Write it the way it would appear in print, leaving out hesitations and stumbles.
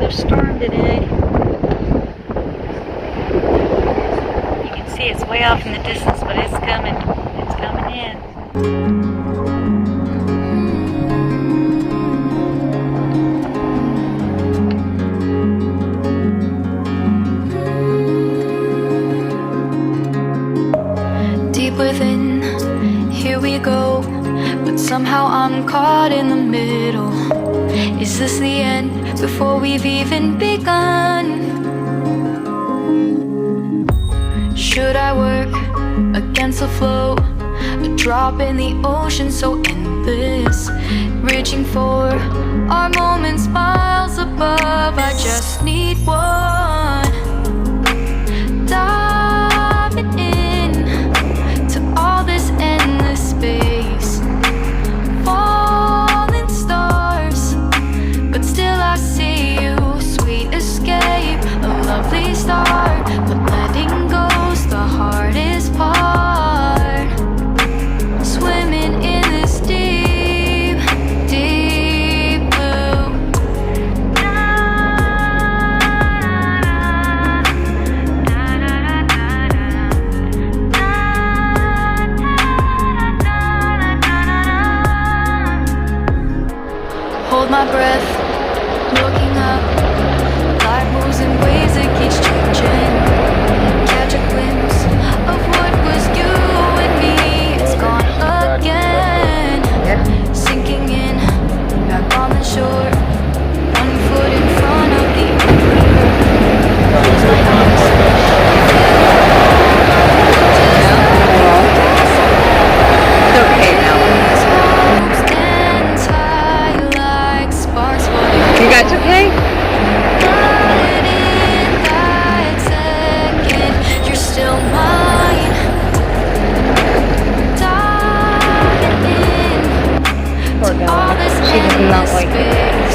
another storm today. You can see it's way off in the distance, but it's coming. It's coming in. Within, here we go, but somehow I'm caught in the middle. Is this the end before we've even begun? Should I work against the flow, a drop in the ocean so endless, reaching for our moments miles above? I just need one. Diving in all this endless space, falling stars, but still I see you. Sweet escape, a lovely start, but letting go's the hardest part. Swimming in this deep, deep blue. Hold my breath, looking up. Life moves in ways that keeps changing. Catch a glimpse of what was you and me. It's gone again, sinking in, back on the shore. One foot in front of the other. Close my eyes. It's okay now. You guys okay? You're still mine. Poor Bella. She does not like it.